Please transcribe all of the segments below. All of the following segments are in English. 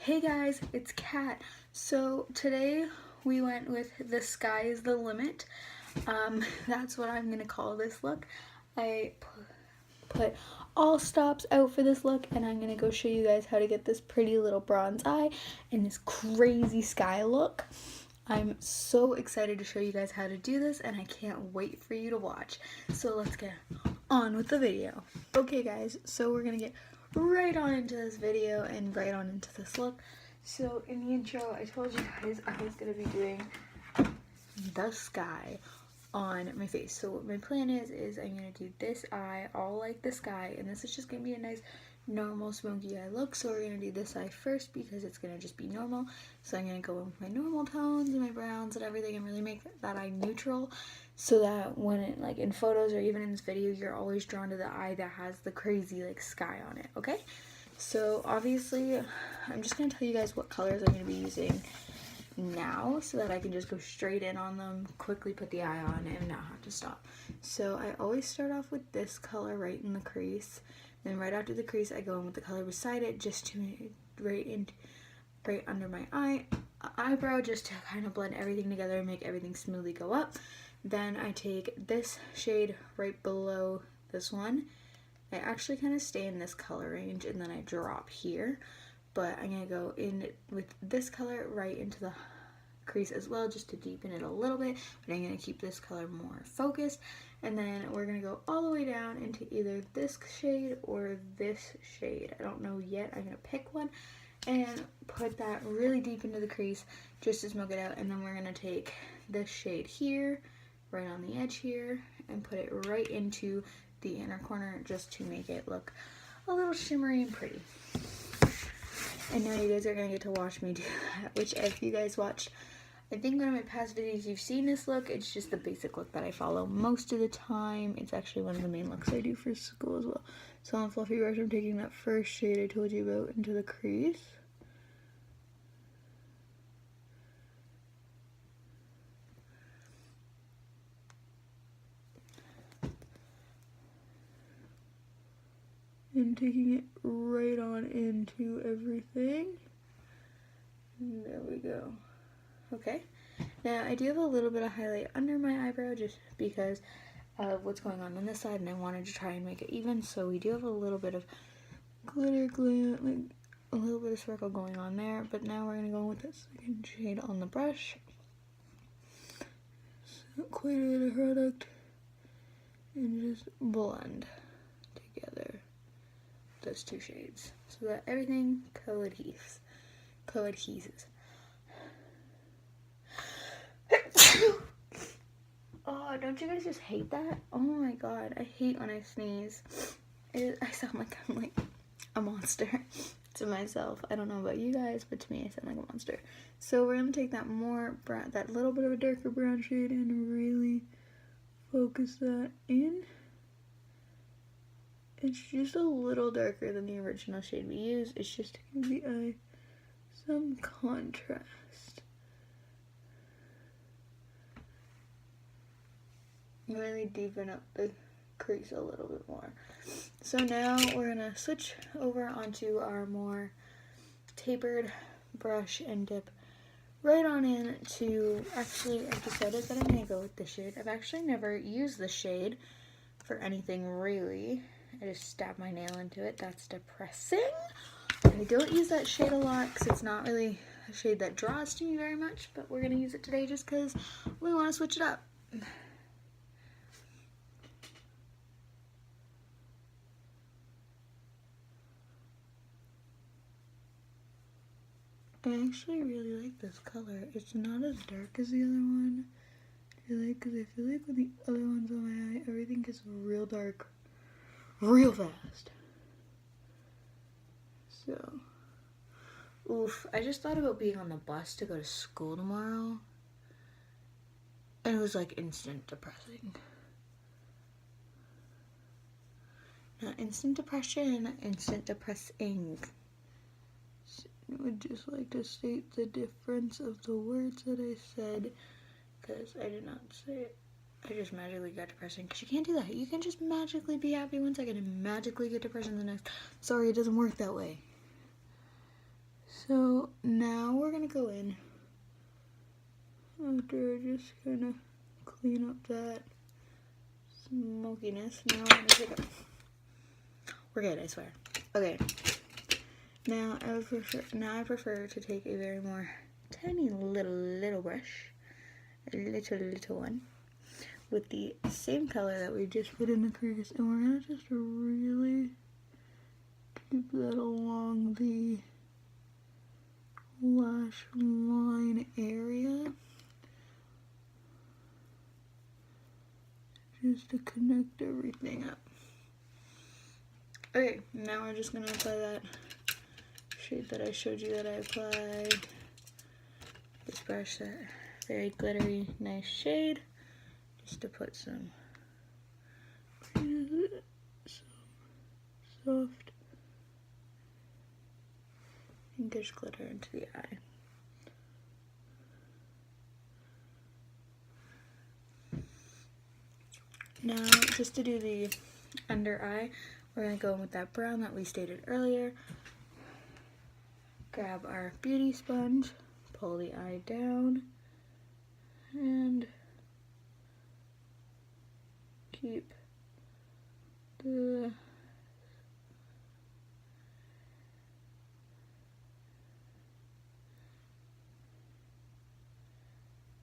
Hey guys, it's Kat. So today we went with the sky is the limit. That's what I'm gonna call this look. I put all stops out for this look, and I'm gonna go show you guys how to get this pretty little bronze eye and this crazy sky look. I'm so excited to show you guys how to do this, and I can't wait for you to watch. So let's get on with the video. Okay guys, so we're gonna get right on into this video and right on into this look. So in the intro, I told you guys I was gonna be doing the sky on my face. So what my plan is I'm gonna do this eye all like the sky, and this is just gonna be a nice normal smoky eye look. So we're gonna do this eye first because it's gonna just be normal. So I'm gonna go in with my normal tones and my browns and everything and really make that eye neutral, so that when it, like in photos or even in this video, you're always drawn to the eye that has the crazy like sky on it. Okay, so obviously I'm just gonna tell you guys what colors I'm gonna be using now so that I can just go straight in on them, quickly put the eye on, and not have to stop. So I always start off with this color right in the crease. Then right after the crease, I go in with the color beside it, just to right under my eyebrow, just to kind of blend everything together and make everything smoothly go up. Then I take this shade right below this one. I actually kind of stay in this color range, and then I drop here. But I'm gonna go in with this color right into the crease as well, just to deepen it a little bit, but I'm gonna keep this color more focused. And then we're gonna go all the way down into either this shade or this shade. I don't know yet. I'm gonna pick one and put that really deep into the crease just to smoke it out. And then we're gonna take this shade here, right on the edge here, and put it right into the inner corner just to make it look a little shimmery and pretty. And now you guys are gonna get to watch me do that, which if you guys watched, I think one of my past videos, you've seen this look. It's just the basic look that I follow most of the time. It's actually one of the main looks I do for school as well. So on Fluffy Brush, I'm taking that first shade I told you about into the crease. And taking it right on into everything. And there we go. Okay, now I do have a little bit of highlight under my eyebrow just because of what's going on this side, and I wanted to try and make it even. So we do have a little bit of glitter glue, like a little bit of sparkle going on there. But now we're gonna go with this second shade on the brush. So quite a bit of product, and just blend together those two shades so that everything coadheses. Oh, don't you guys just hate that? Oh my god, I hate when I sneeze. I sound like I'm like a monster to myself. I don't know about you guys, but to me I sound like a monster. So we're gonna take that more brown, that little bit of a darker brown shade, and really focus that in. It's just a little darker than the original shade we used. It's just to give the eye some contrast. Really deepen up the crease a little bit more. So now we're gonna switch over onto our more tapered brush and dip right on in to, actually I've decided that I'm gonna go with this shade. I've actually never used this shade for anything really. I just stab my nail into it. That's depressing. I don't use that shade a lot because it's not really a shade that draws to me very much, but we're gonna use it today just because we want to switch it up. I actually really like this color. It's not as dark as the other one. Because I feel like with the other ones on my eye, everything gets real dark real fast. So, oof, I just thought about being on the bus to go to school tomorrow, and it was like instant depressing. Not instant depression, instant depressing. I would just like to state the difference of the words that I said, because I did not say it. I just magically got depressing, because you can't do that. You can just magically be happy one second and magically get depression the next. Sorry, it doesn't work that way. So now we're gonna go in after I just kind of clean up that smokiness. Now we're gonna take it. We're good, I swear. Okay. Now I prefer to take a very more tiny little brush, a little one, with the same color that we just put in the crease, and we're gonna just really keep that along the lash line area, just to connect everything up. Okay, now we're just gonna apply that shade that I showed you that I applied. This brush, that very glittery, nice shade, just to put some soft pinkish glitter into the eye. Now, just to do the under eye, we're going to go in with that brown that we stated earlier. Grab our beauty sponge, pull the eye down, and keep the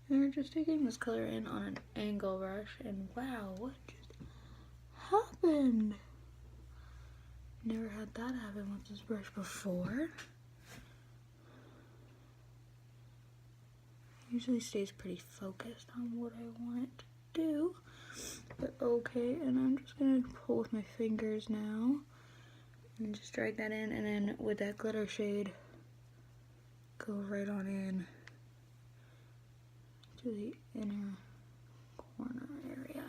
and we're just taking this color in on an angle brush, and wow, what just happened? Never had that happen with this brush before. Usually stays pretty focused on what I want it to do, but okay. And I'm just gonna pull with my fingers now and just drag that in, and then with that glitter shade, go right on in to the inner corner area.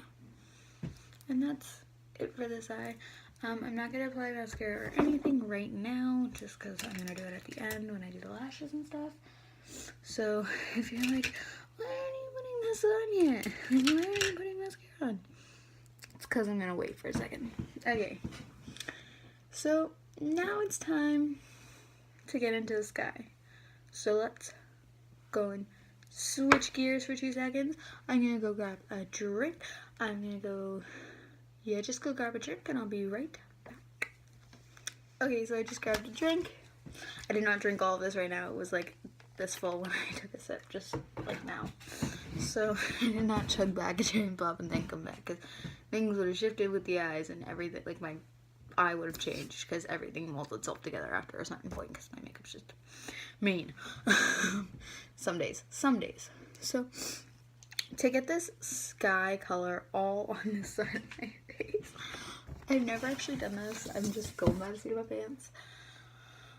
And that's it for this eye. I'm not going to apply mascara or anything right now, just because I'm going to do it at the end when I do the lashes and stuff. So if you're like, why aren't you putting this on yet? Why aren't you putting mascara on? It's because I'm going to wait for a second. Okay. So now it's time to get into the sky. So let's go and switch gears for 2 seconds. I'm gonna go grab a drink. Just go grab a drink and I'll be right back. Okay, so I just grabbed a drink. I did not drink all of this right now. It was like this full when I took a sip, just like now. So I did not chug back a cherry pop and then come back, because things would have shifted with the eyes and everything. Like my eye would have changed because everything molded itself together after a certain point, because my makeup's just mean. Some days. So to get this sky color all on the side of my face, I've never actually done this. I'm just going by the seat of my pants.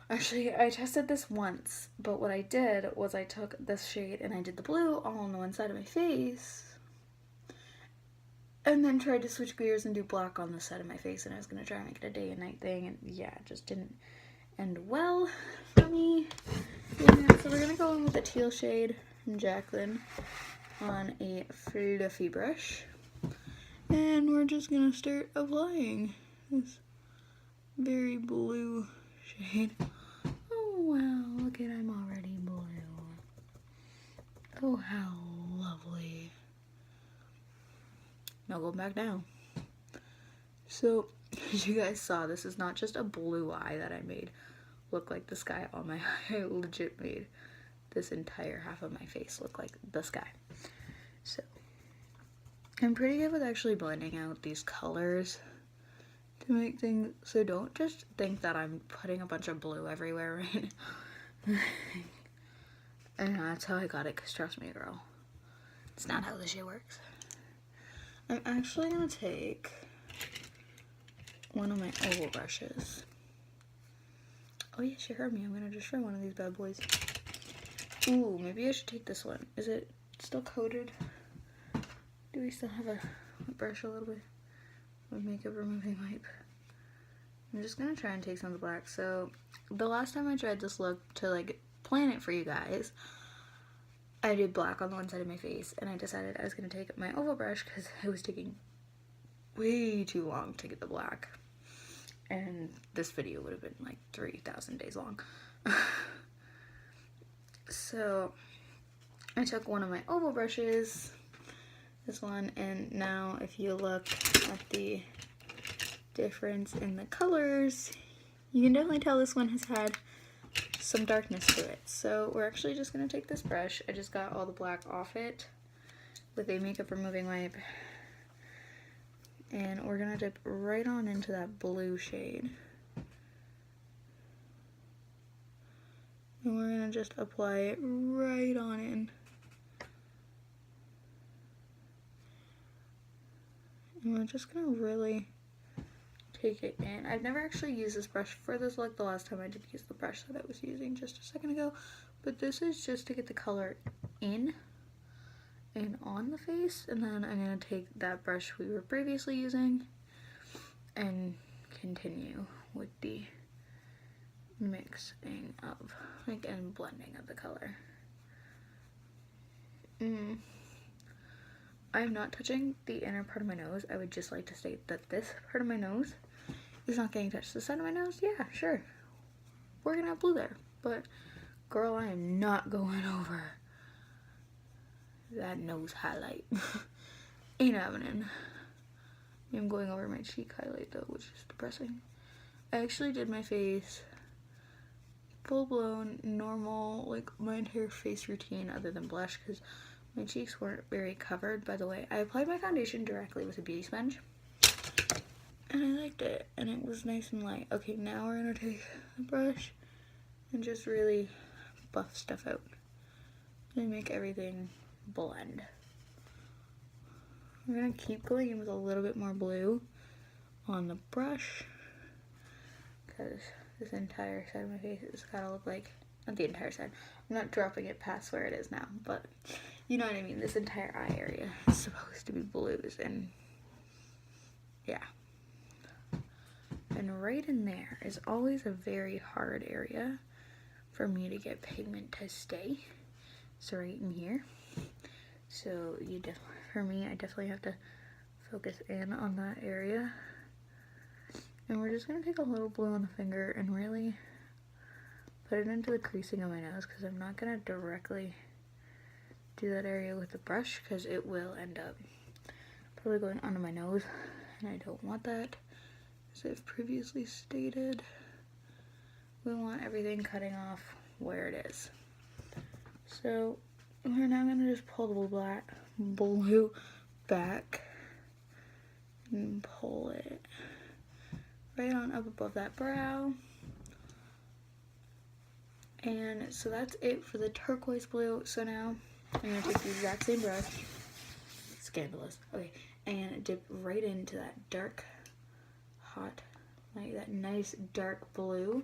Actually, I tested this once, but what I did was I took this shade and I did the blue all on the one side of my face, and then tried to switch gears and do black on the side of my face, and I was going to try and make it a day and night thing, and yeah, it just didn't end well for me. Yeah, so we're going to go in with a teal shade from Jaclyn on a fluffy brush, and we're just going to start applying this very blue shade. Oh wow, look at, I'm already blue. Oh, how lovely. Now go back down. So, as you guys saw, this is not just a blue eye that I made look like the sky on my eye. I legit made this entire half of my face look like the sky. So, I'm pretty good with actually blending out these colors to make things, so don't just think that I'm putting a bunch of blue everywhere right now. And that's how I got it, because trust me, girl, it's not how this shit works. I'm actually gonna take one of my oval brushes. Oh yes, you heard me. I'm gonna just try one of these bad boys. Ooh, maybe I should take this one. Is it still coated? Do we still have a brush a little bit of makeup removing wipe? I'm just gonna try and take some of the black. So the last time I tried this look to like plan it for you guys, I did black on the one side of my face, and I decided I was gonna take my oval brush because it was taking way too long to get the black, and this video would have been like 3,000 days long. So I took one of my oval brushes, this one, and now if you look at the difference in the colors, you can definitely tell this one has had some darkness to it. So we're actually just going to take this brush. I just got all the black off it with a makeup removing wipe, and we're going to dip right on into that blue shade. And we're going to just apply it right on in. And we're just going to really take it in. I've never actually used this brush for this look. The last time I did use the brush that I was using just a second ago. But this is just to get the color in and on the face. And then I'm going to take that brush we were previously using and continue with the mixing of, like, and blending of the color. I'm not touching the inner part of my nose. I would just like to state that this part of my nose is not getting touched. The side of my nose, yeah, sure. We're gonna have blue there. But, girl, I am not going over that nose highlight. Ain't happening. I'm going over my cheek highlight, though, which is depressing. I actually did my face full-blown, normal, like, my entire face routine other than blush, because my cheeks weren't very covered. By the way, I applied my foundation directly with a beauty sponge, and I liked it, and it was nice and light. Okay, now we're gonna take the brush and just really buff stuff out and make everything blend. We're gonna keep going in with a little bit more blue on the brush, because this entire side of my face has gotta look like, not the entire side, I'm not dropping it past where it is now, but you know what I mean, this entire eye area is supposed to be blues, and yeah. And right in there is always a very hard area for me to get pigment to stay. So right in here. So you definitely, for me, I definitely have to focus in on that area. And we're just gonna take a little blue on the finger and really put it into the creasing of my nose, because I'm not gonna directly do that area with the brush, because it will end up probably going onto my nose, and I don't want that. As I've previously stated, we want everything cutting off where it is. So we're now gonna just pull the blue back and pull it right on up above that brow. And so that's it for the turquoise blue. So now I'm gonna take the exact same brush, scandalous, okay, and dip right into that dark, hot, like that nice dark blue.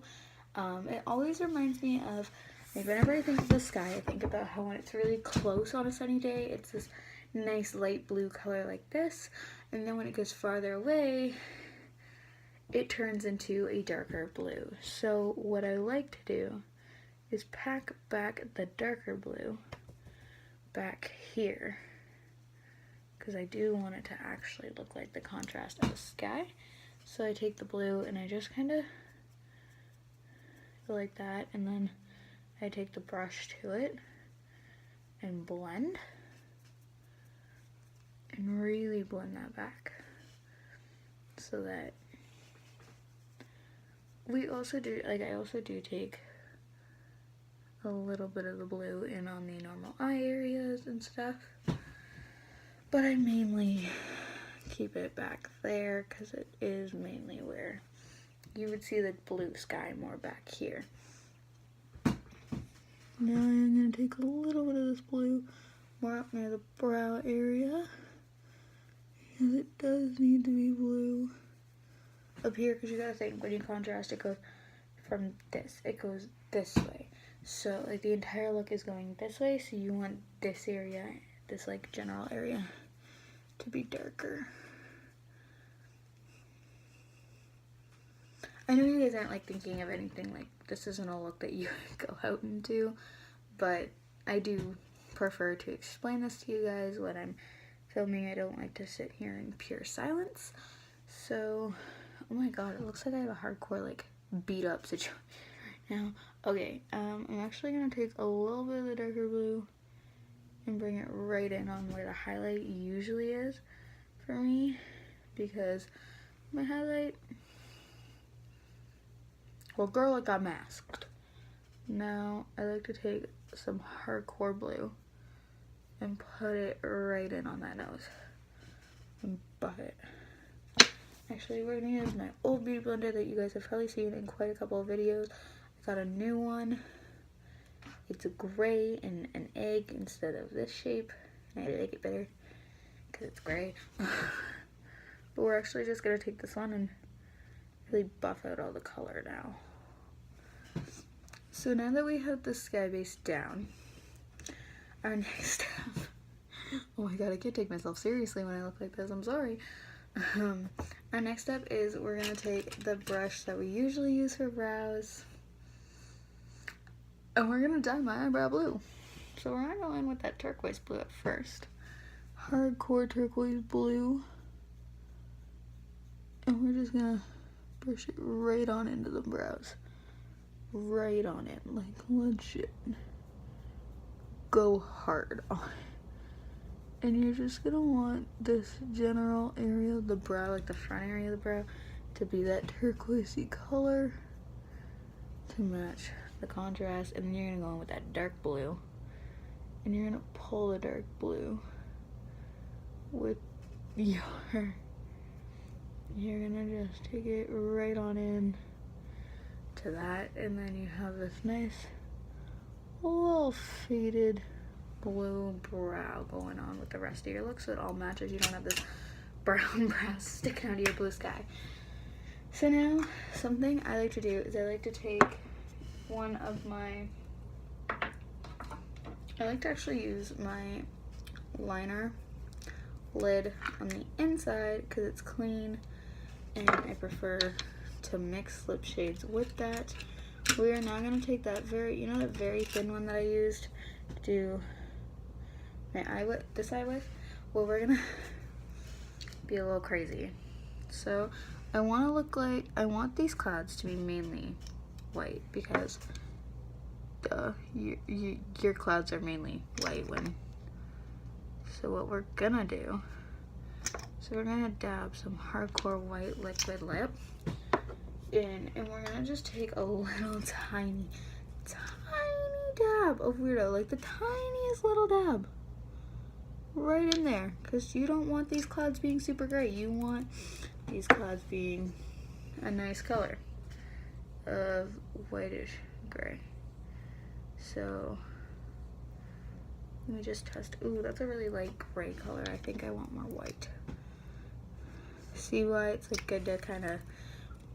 It always reminds me of, like, whenever I think of the sky, I think about how when it's really close on a sunny day, it's this nice light blue color like this, and then when it goes farther away, it turns into a darker blue. So what I like to do is pack back the darker blue back here, because I do want it to actually look like the contrast of the sky. So I take the blue and I just kind of go like that, and then I take the brush to it and blend and really blend that back, so that we also do, like, I also do take a little bit of the blue in on the normal eye areas and stuff, but I mainly keep it back there because it is mainly where you would see the blue sky more back here. Now I'm going to take a little bit of this blue more up near the brow area, because it does need to be blue up here, because you gotta think, when you contrast, it goes from this, it goes this way. So, like, the entire look is going this way, so you want this area, this, like, general area, to be darker. I know you guys aren't, like, thinking of anything, like, this isn't a look that you go out and do, but I do prefer to explain this to you guys when I'm filming. I don't like to sit here in pure silence. So, oh my god, it looks like I have a hardcore, like, beat up situation Now, okay, I'm actually gonna take a little bit of the darker blue and bring it right in on where the highlight usually is for me, because my highlight, well, girl, it got masked. Now I like to take some hardcore blue and put it right in on that nose and buff it. Actually, we're gonna use my old beauty blender that you guys have probably seen in quite a couple of videos. I got a new one. It's a gray and an egg instead of this shape. I like it better because it's gray. But we're actually just gonna take this one and really buff out all the color now. So now that we have the sky base down, our next step, oh my god, I can't take myself seriously when I look like this, I'm sorry. Our next step is we're gonna take the brush that we usually use for brows, and we're gonna dye my eyebrow blue. So we're gonna go in with that turquoise blue at first. Hardcore turquoise blue. And we're just gonna brush it right on into the brows. Right on it, like legit. Go hard on it. And you're just gonna want this general area of the brow, like the front area of the brow, to be that turquoisey color to match the contrast. And then you're gonna go in with that dark blue, and you're gonna pull the dark blue with you're gonna just take it right on in to that, and then you have this nice little faded blue brow going on with the rest of your look, so it all matches. You don't have this brown brow sticking out of your blue sky. So now, something I like to do is I like to take one of my, I like to actually use my liner lid on the inside because it's clean, and I prefer to mix lip shades with that. We are now going to take that very, that very thin one that I used to do my eye with, this eye with. Well, we're going to be a little crazy. So I want to look like, I want these clouds to be mainly white because your clouds are mainly white when, so what we're going to do, so we're going to dab some hardcore white liquid lip in, and we're gonna just take a little tiny dab of Weirdo, like the tiniest little dab right in there, because you don't want these clouds being super gray. You want these clouds being a nice color of whitish gray. So let me just test. Ooh, that's a really light gray color. I think I want more white. See why it's like good to kind of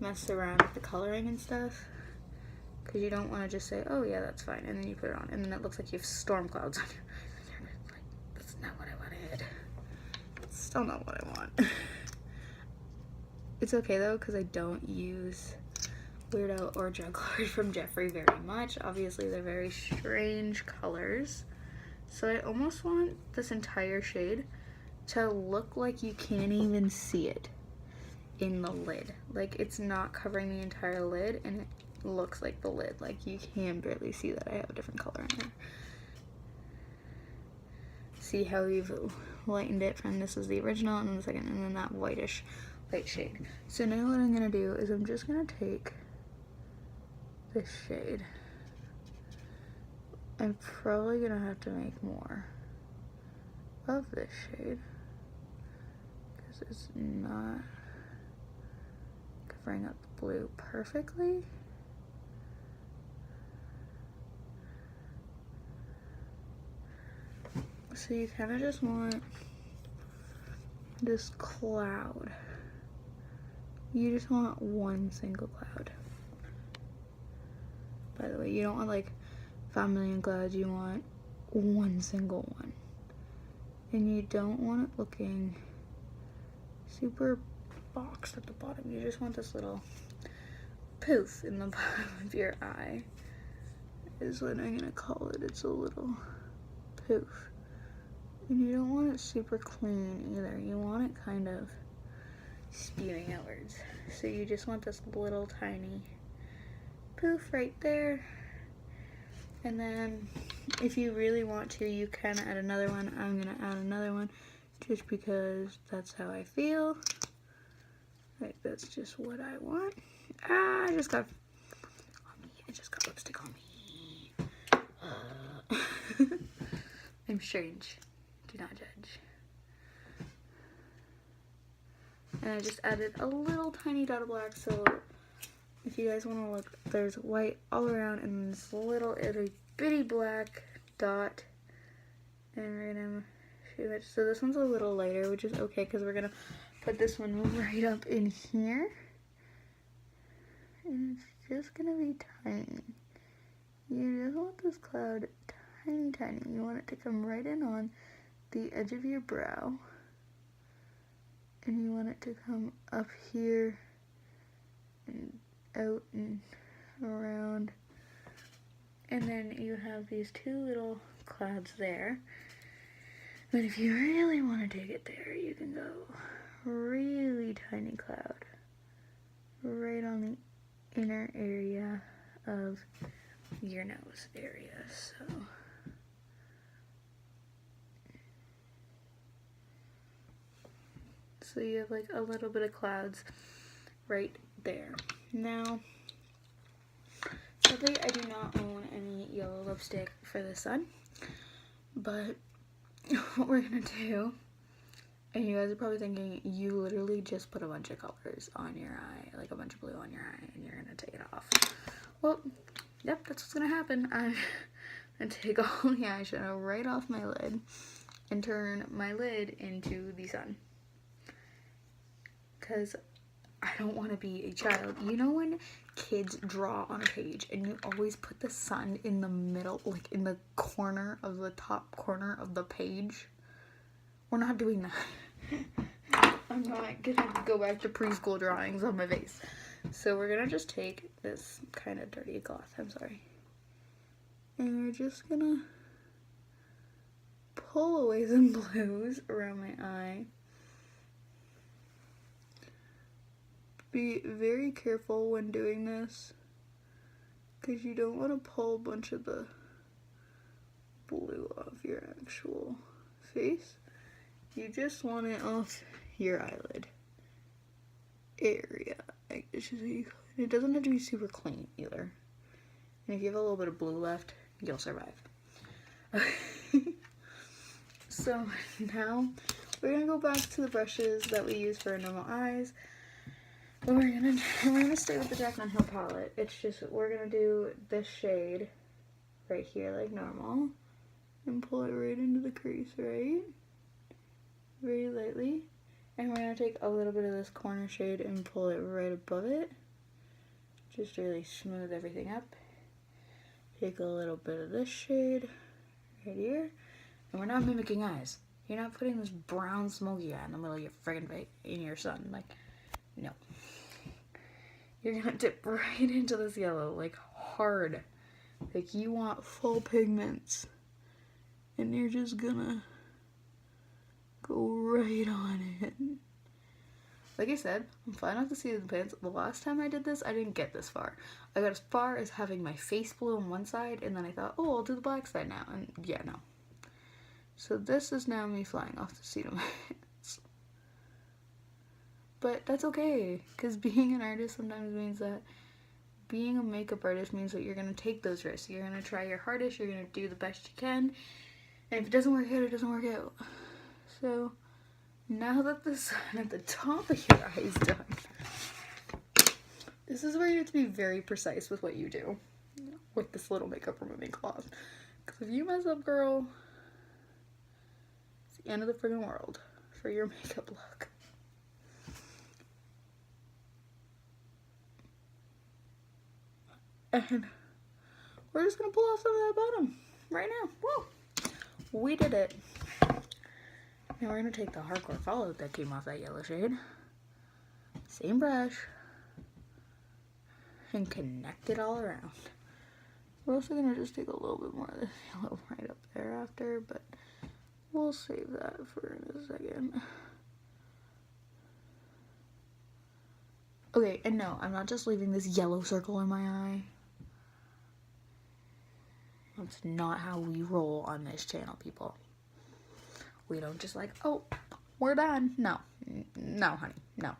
mess around with the coloring and stuff, because you don't want to just say, oh yeah, that's fine, and then you put it on and then it looks like you have storm clouds on your like, that's not what I wanted. It's still not what I want. It's okay though, because I don't use Weirdo or Juggler from Jeffree very much. Obviously they're very strange colors, so I almost want this entire shade to look like you can't even see it in the lid. Like it's not covering the entire lid and it looks like the lid. Like you can barely see that I have a different color in there. See how we've lightened it from, this is the original and then the second, and then that whitish light shade. So now what I'm gonna do is I'm just gonna take this shade. I'm probably gonna have to make more of this shade because it's not covering up the blue perfectly. So you kind of just want this cloud. You just want one single cloud. By the way, you don't want like 5 million clouds, you want one single one. And you don't want it looking super boxed at the bottom. You just want this little poof in the bottom of your eye is what I'm gonna call it. It's a little poof. And you don't want it super clean either. You want it kind of spewing outwards. So you just want this little tiny poof right there. And then if you really want to, you can add another one. I'm gonna add another one just because that's how I feel. Like, that's just what I want. Ah, I just got lipstick on me. I'm strange. Do not judge. And I just added a little tiny dot of black, so if you guys want to look, there's white all around and this little itty bitty black dot. And we're gonna shoot it. So this one's a little lighter, which is okay because we're gonna put this one right up in here. And it's just gonna be tiny. You just want this cloud tiny, tiny. You want it to come right in on the edge of your brow. And you want it to come up here and out and around. And then you have these two little clouds there. But if you really want to take it there, you can go really tiny cloud right on the inner area of your nose area. So you have like a little bit of clouds right there. Now, sadly, I do not own any yellow lipstick for the sun, but what we're gonna do, and you guys are probably thinking, you literally just put a bunch of colors on your eye, like a bunch of blue on your eye, and you're gonna take it off. Well, yep, that's what's gonna happen. I'm gonna take all the eyeshadow right off my lid and turn my lid into the sun. Because I don't want to be a child. You know when kids draw on a page and you always put the sun in the middle, like in the corner of the top corner of the page? We're not doing that. I'm not gonna go back to preschool drawings on my face. So we're gonna just take this kind of dirty cloth, I'm sorry. And we're just gonna pull away some blues around my eye. Be very careful when doing this because you don't want to pull a bunch of the blue off your actual face. You just want it off your eyelid area. It doesn't have to be super clean either. And if you have a little bit of blue left, you'll survive. So now we're gonna go back to the brushes that we use for our normal eyes. But we're gonna stay with the Jack Nunn Hill palette. It's just, we're gonna do this shade right here like normal and pull it right into the crease, right? Very lightly. And we're gonna take a little bit of this corner shade and pull it right above it. Just really smooth everything up. Take a little bit of this shade right here. And we're not mimicking eyes. You're not putting this brown smoky eye in the middle of your friggin' face in your sun. Like, no. You're gonna dip right into this yellow, like hard. Like you want full pigments. And you're just gonna go right on it. Like I said, I'm flying off the seat of the pants. The last time I did this, I didn't get this far. I got as far as having my face blue on one side, and then I thought, oh, I'll do the black side now. And yeah, no. So this is now me flying off the seat of my pants. But that's okay, because being an artist sometimes means that being a makeup artist means that you're going to take those risks. You're going to try your hardest, you're going to do the best you can, and if it doesn't work out, it doesn't work out. So, now that the sun at the top of your eye is done, this is where you have to be very precise with what you do with this little makeup removing cloth. Because if you mess up, girl, it's the end of the friggin' world for your makeup look. And we're just gonna pull off some of that bottom right now. Woo! We did it. Now we're gonna take the Hardcore Fallout that came off that yellow shade, same brush, and connect it all around. We're also gonna just take a little bit more of this yellow right up there after, but we'll save that for in a second. Okay, and no, I'm not just leaving this yellow circle in my eye. That's not how we roll on this channel, people. We don't just like, oh, we're done. No. No, honey. No.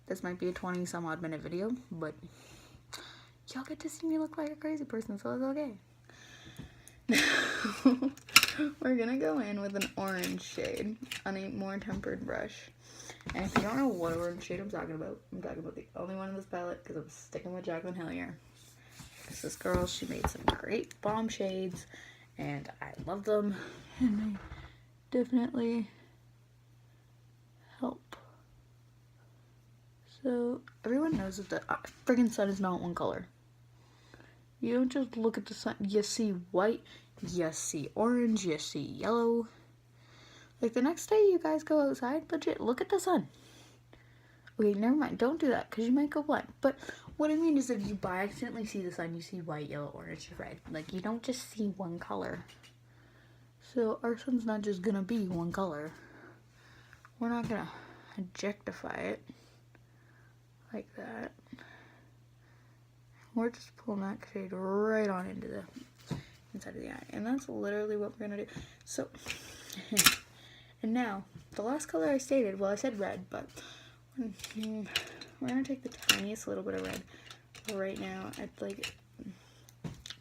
This might be a 20 some odd minute video, but y'all get to see me look like a crazy person, so it's okay. We're gonna go in with an orange shade on a more tempered brush. And if you don't know what orange shade I'm talking about the only one in this palette, because I'm sticking with Jaclyn Hill here. Because this girl, she made some great bomb shades, and I love them, and they definitely help. So, everyone knows that the friggin' sun is not one color. You don't just look at the sun, you see white, you see orange, you see yellow. Like, the next day you guys go outside, legit, look at the sun. Okay, never mind, don't do that, because you might go blind. But what I mean is, if you by accidentally see the sun, you see white, yellow, orange, red. Like, you don't just see one color. So, our sun's not just gonna be one color. We're not gonna objectify it like that. We're just pulling that shade right on into the inside of the eye. And that's literally what we're gonna do. So, and now, the last color I stated, well, I said red, but we're gonna take the tiniest little bit of red right now at like,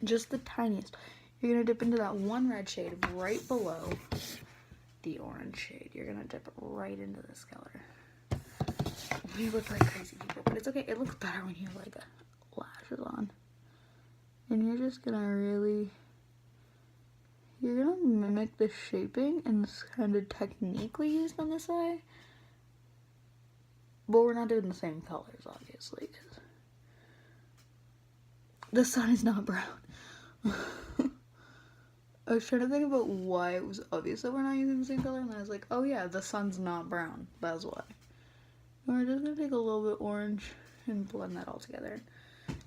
just the tiniest. You're gonna dip into that one red shade right below the orange shade. You're gonna dip right into this color. We look like crazy people, but it's okay. It looks better when you have like lashes on. And you're just gonna really, you're gonna mimic the shaping and this kind of technique we used on this eye. But we're not doing the same colors, obviously, because the sun is not brown. I was trying to think about why it was obvious that we're not using the same color, and I was like, oh yeah, the sun's not brown. That's why. And we're just gonna take a little bit orange and blend that all together.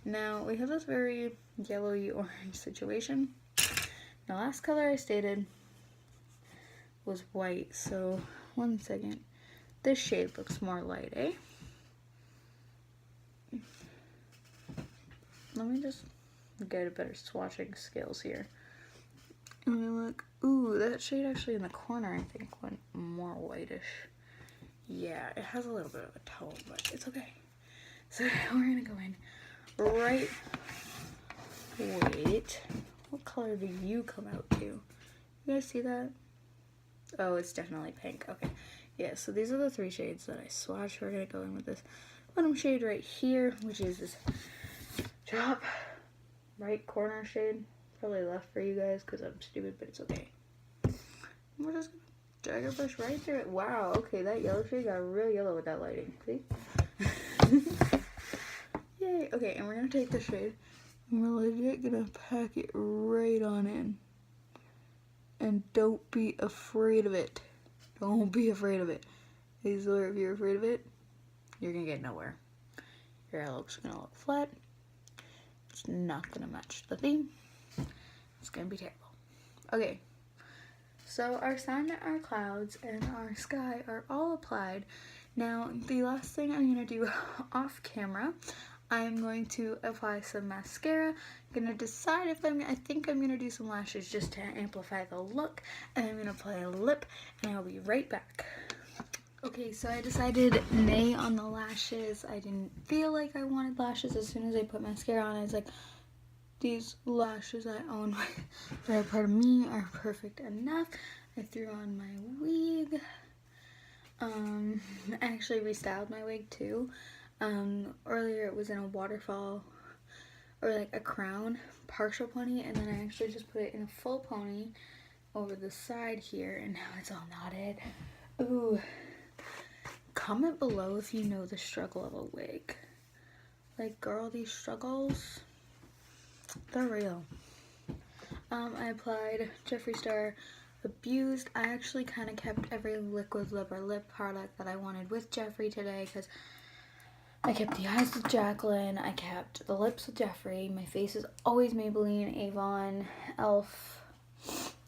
Now, we have this very yellowy orange situation. The last color I stated was white, so 1 second. This shade looks more light, eh? Let me just get a better swatching skills here. And we look, ooh, that shade actually in the corner I think went more whitish. Yeah, it has a little bit of a tone, but it's okay. So now we're gonna go in right, wait, what color do you come out to? You guys see that? Oh, it's definitely pink, okay. Yeah, so these are the 3 shades that I swatched. We're gonna go in with this bottom shade right here, which is this top right corner shade. Probably left for you guys because I'm stupid, but it's okay. And we're just gonna drag our brush right through it. Wow, okay, that yellow shade got real yellow with that lighting. See? Yay! Okay, and we're gonna take the shade and we're legit gonna pack it right on in. And don't be afraid of it. Don't be afraid of it. If you're afraid of it, you're gonna get nowhere. Your eye looks gonna look flat. It's not gonna match the theme. It's gonna be terrible. Okay, so our sun, our clouds, and our sky are all applied. Now, the last thing I'm gonna do off camera, I'm going to apply some mascara. I'm gonna decide if I think I'm gonna do some lashes just to amplify the look, and I'm gonna apply a lip, and I'll be right back. Okay, so I decided nay on the lashes. I didn't feel like I wanted lashes. As soon as I put mascara on, I was like, these lashes I own that are part of me are perfect enough. I threw on my wig. I actually restyled my wig too. Earlier it was in a waterfall, or like a crown, partial pony, and then I actually just put it in a full pony over the side here, and now it's all knotted. Ooh. Comment below if you know the struggle of a wig. Like, girl, these struggles, they're real. I applied Jeffree Star Abused. I actually kind of kept every liquid lip or lip product that I wanted with Jeffree today, because I kept the eyes with Jaclyn, I kept the lips with Jeffree, my face is always Maybelline, Avon, e.l.f.,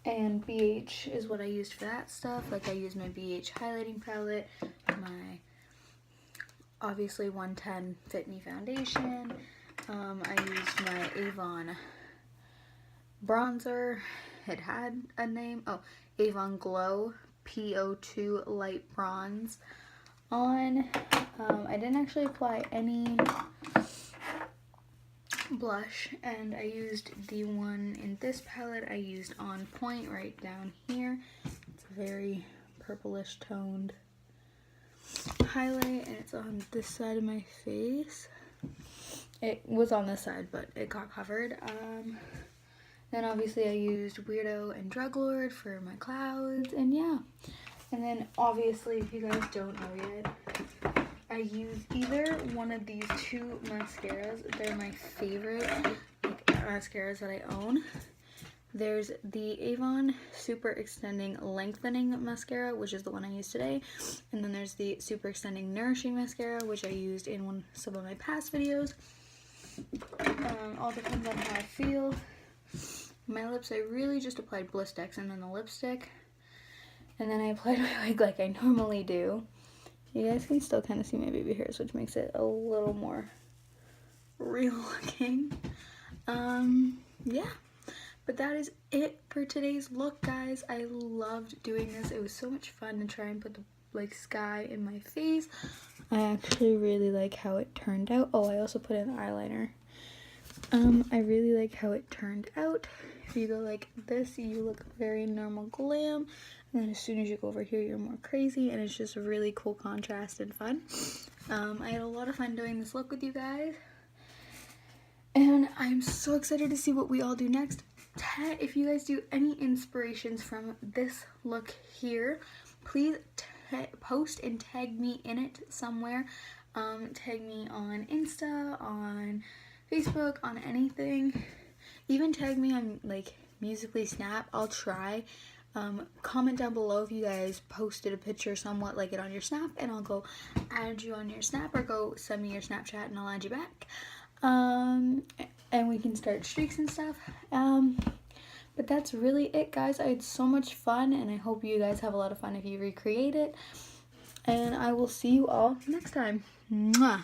and BH is what I used for that stuff. Like, I used my BH highlighting palette, my obviously 110 Fit Me foundation. I used my Avon bronzer. It had a name. Oh, Avon Glow PO2 Light Bronze on. I didn't actually apply any blush, and I used the one in this palette. I used On Point right down here. It's a very purplish toned highlight, and it's on this side of my face. It was on this side, but it got covered. Then obviously I used Weirdo and Drug Lord for my clouds, and yeah. And then obviously, if you guys don't know yet, I use either one of these two mascaras. They're my favorite mascaras that I own. There's the Avon Super Extending Lengthening Mascara, which is the one I used today. And then there's the Super Extending Nourishing Mascara, which I used in some of my past videos. All depends on how I feel. My lips, I really just applied Blistex and then the lipstick. And then I applied my wig like I normally do. You guys can still kind of see my baby hairs, which makes it a little more real looking. Yeah. But that is it for today's look, guys. I loved doing this. It was so much fun to try and put the sky in my face. I actually really like how it turned out. Oh, I also put in eyeliner. I really like how it turned out. If you go like this, you look very normal glam. And then as soon as you go over here, you're more crazy. And it's just a really cool contrast and fun. I had a lot of fun doing this look with you guys. And I'm so excited to see what we all do next. If you guys do any inspirations from this look here, please post and tag me in it somewhere. Tag me on Insta, on Facebook, on anything. Even tag me on Musical.ly Snap. I'll try. Comment down below if you guys posted a picture somewhat like it on your Snap, and I'll go add you on your Snap, or go send me your Snapchat and I'll add you back. And we can start streaks and stuff. But that's really it, guys. I had so much fun, and I hope you guys have a lot of fun if you recreate it. And I will see you all next time. Mwah!